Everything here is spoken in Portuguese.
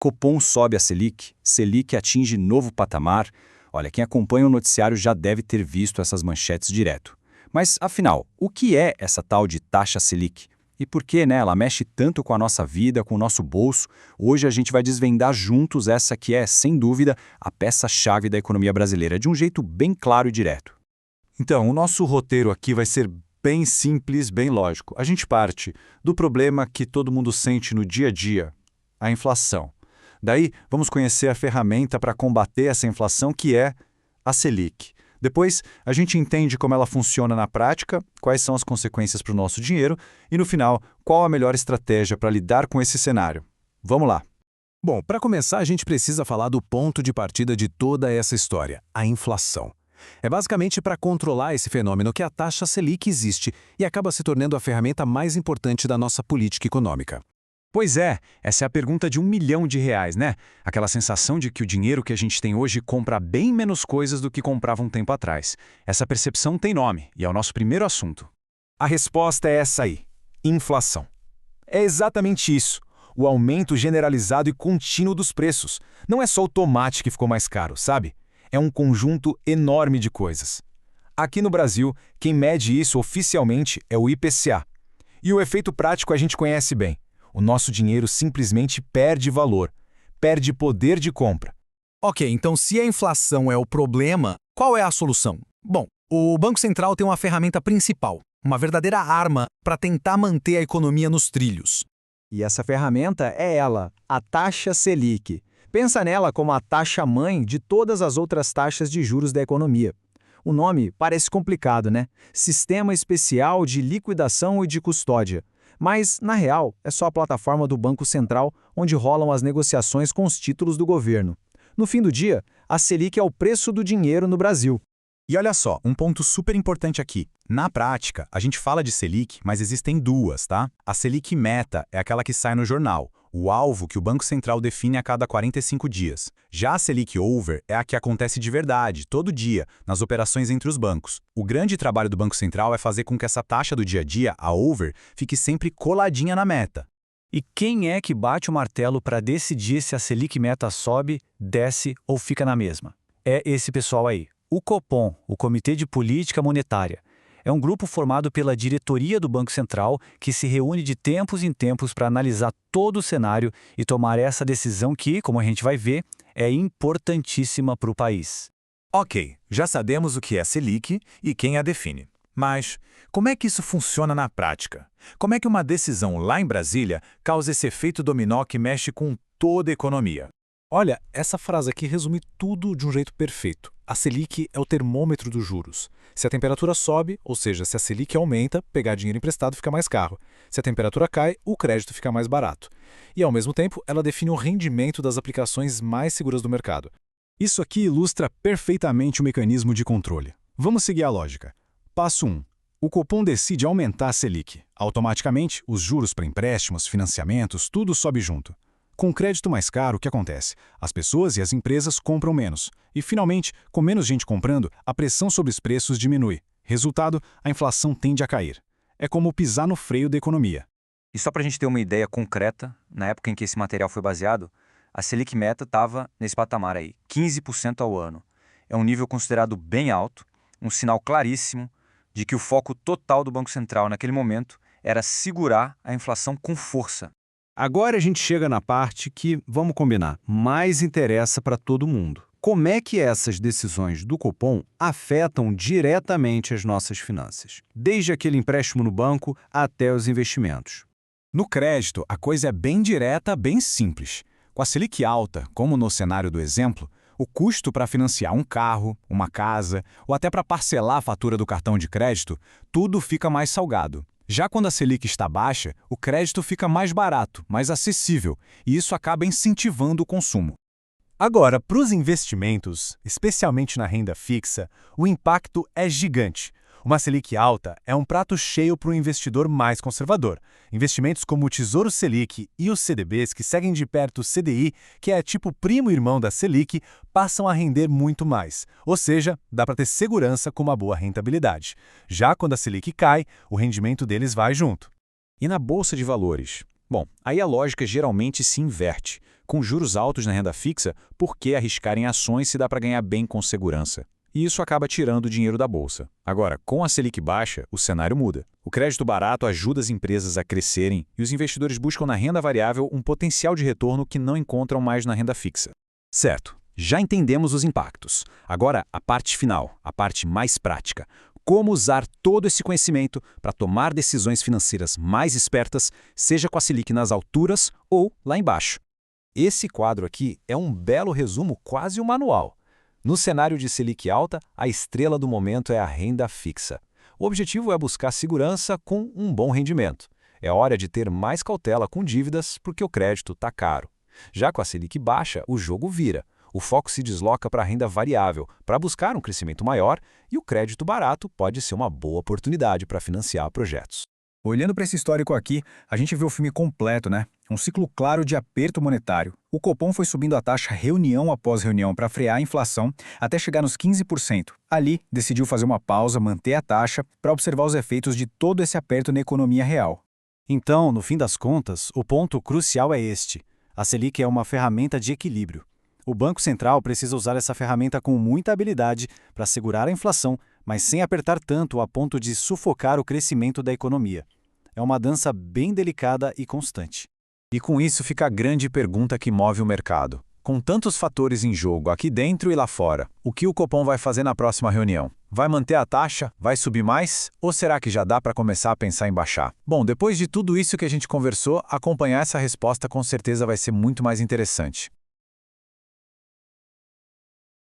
Copom sobe a Selic, Selic atinge novo patamar. Olha, quem acompanha o noticiário já deve ter visto essas manchetes direto. Mas, afinal, o que é essa tal de taxa Selic? E por que, ela mexe tanto com a nossa vida, com o nosso bolso? Hoje a gente vai desvendar juntos essa que é, sem dúvida, a peça-chave da economia brasileira, de um jeito bem claro e direto. Então, o nosso roteiro aqui vai ser bem simples, bem lógico. A gente parte do problema que todo mundo sente no dia a dia, a inflação. Daí, vamos conhecer a ferramenta para combater essa inflação, que é a Selic. Depois, a gente entende como ela funciona na prática, quais são as consequências para o nosso dinheiro e, no final, qual a melhor estratégia para lidar com esse cenário. Vamos lá! Bom, para começar, a gente precisa falar do ponto de partida de toda essa história, a inflação. É basicamente para controlar esse fenômeno que a taxa Selic existe e acaba se tornando a ferramenta mais importante da nossa política econômica. Pois é, essa é a pergunta de R$1 milhão, né? Aquela sensação de que o dinheiro que a gente tem hoje compra bem menos coisas do que comprava um tempo atrás. Essa percepção tem nome e é o nosso primeiro assunto. A resposta é essa aí: inflação. É exatamente isso. O aumento generalizado e contínuo dos preços. Não é só o tomate que ficou mais caro, sabe? É um conjunto enorme de coisas. Aqui no Brasil, quem mede isso oficialmente é o IPCA. E o efeito prático a gente conhece bem. O nosso dinheiro simplesmente perde valor, perde poder de compra. Ok, então se a inflação é o problema, qual é a solução? Bom, o Banco Central tem uma ferramenta principal, uma verdadeira arma para tentar manter a economia nos trilhos. E essa ferramenta é ela, a taxa Selic. Pensa nela como a taxa-mãe de todas as outras taxas de juros da economia. O nome parece complicado, né? Sistema Especial de Liquidação e de Custódia. Mas, na real, é só a plataforma do Banco Central onde rolam as negociações com os títulos do governo. No fim do dia, a Selic é o preço do dinheiro no Brasil. E olha só, um ponto super importante aqui. Na prática, a gente fala de Selic, mas existem duas, tá? A Selic Meta é aquela que sai no jornal, o alvo que o Banco Central define a cada 45 dias. Já a Selic Over é a que acontece de verdade, todo dia, nas operações entre os bancos. O grande trabalho do Banco Central é fazer com que essa taxa do dia a dia, a Over, fique sempre coladinha na meta. E quem é que bate o martelo para decidir se a Selic Meta sobe, desce ou fica na mesma? É esse pessoal aí. O Copom, o Comitê de Política Monetária, é um grupo formado pela diretoria do Banco Central que se reúne de tempos em tempos para analisar todo o cenário e tomar essa decisão que, como a gente vai ver, é importantíssima para o país. Ok, já sabemos o que é Selic e quem a define. Mas como é que isso funciona na prática? Como é que uma decisão lá em Brasília causa esse efeito dominó que mexe com toda a economia? Olha, essa frase aqui resume tudo de um jeito perfeito. A Selic é o termômetro dos juros. Se a temperatura sobe, ou seja, se a Selic aumenta, pegar dinheiro emprestado fica mais caro. Se a temperatura cai, o crédito fica mais barato. E, ao mesmo tempo, ela define o rendimento das aplicações mais seguras do mercado. Isso aqui ilustra perfeitamente o mecanismo de controle. Vamos seguir a lógica. Passo 1. O Copom decide aumentar a Selic. Automaticamente, os juros para empréstimos, financiamentos, tudo sobe junto. Com crédito mais caro, o que acontece? As pessoas e as empresas compram menos. E, finalmente, com menos gente comprando, a pressão sobre os preços diminui. Resultado, a inflação tende a cair. É como pisar no freio da economia. E só para a gente ter uma ideia concreta, na época em que esse material foi baseado, a Selic Meta estava nesse patamar aí, 15% ao ano. É um nível considerado bem alto, um sinal claríssimo de que o foco total do Banco Central naquele momento era segurar a inflação com força. Agora a gente chega na parte que, vamos combinar, mais interessa para todo mundo. Como é que essas decisões do Copom afetam diretamente as nossas finanças? Desde aquele empréstimo no banco até os investimentos. No crédito, a coisa é bem direta, bem simples. Com a Selic alta, como no cenário do exemplo, o custo para financiar um carro, uma casa ou até para parcelar a fatura do cartão de crédito, tudo fica mais salgado. Já quando a Selic está baixa, o crédito fica mais barato, mais acessível, e isso acaba incentivando o consumo. Agora, para os investimentos, especialmente na renda fixa, o impacto é gigante. Uma Selic alta é um prato cheio para o investidor mais conservador. Investimentos como o Tesouro Selic e os CDBs, que seguem de perto o CDI, que é tipo primo-irmão da Selic, passam a render muito mais. Ou seja, dá para ter segurança com uma boa rentabilidade. Já quando a Selic cai, o rendimento deles vai junto. E na Bolsa de Valores? Bom, aí a lógica geralmente se inverte. Com juros altos na renda fixa, por que arriscar em ações se dá para ganhar bem com segurança? E isso acaba tirando o dinheiro da bolsa. Agora, com a Selic baixa, o cenário muda. O crédito barato ajuda as empresas a crescerem e os investidores buscam na renda variável um potencial de retorno que não encontram mais na renda fixa. Certo, já entendemos os impactos. Agora, a parte final, a parte mais prática. Como usar todo esse conhecimento para tomar decisões financeiras mais espertas, seja com a Selic nas alturas ou lá embaixo. Esse quadro aqui é um belo resumo, quase um manual. No cenário de Selic alta, a estrela do momento é a renda fixa. O objetivo é buscar segurança com um bom rendimento. É hora de ter mais cautela com dívidas porque o crédito está caro. Já com a Selic baixa, o jogo vira. O foco se desloca para a renda variável, para buscar um crescimento maior, e o crédito barato pode ser uma boa oportunidade para financiar projetos. Olhando para esse histórico aqui, a gente vê o filme completo, né? Um ciclo claro de aperto monetário. O Copom foi subindo a taxa reunião após reunião para frear a inflação até chegar nos 15%. Ali, decidiu fazer uma pausa, manter a taxa, para observar os efeitos de todo esse aperto na economia real. Então, no fim das contas, o ponto crucial é este. A Selic é uma ferramenta de equilíbrio. O Banco Central precisa usar essa ferramenta com muita habilidade para segurar a inflação, mas sem apertar tanto a ponto de sufocar o crescimento da economia. É uma dança bem delicada e constante. E com isso fica a grande pergunta que move o mercado. Com tantos fatores em jogo aqui dentro e lá fora, o que o Copom vai fazer na próxima reunião? Vai manter a taxa? Vai subir mais? Ou será que já dá para começar a pensar em baixar? Bom, depois de tudo isso que a gente conversou, acompanhar essa resposta com certeza vai ser muito mais interessante.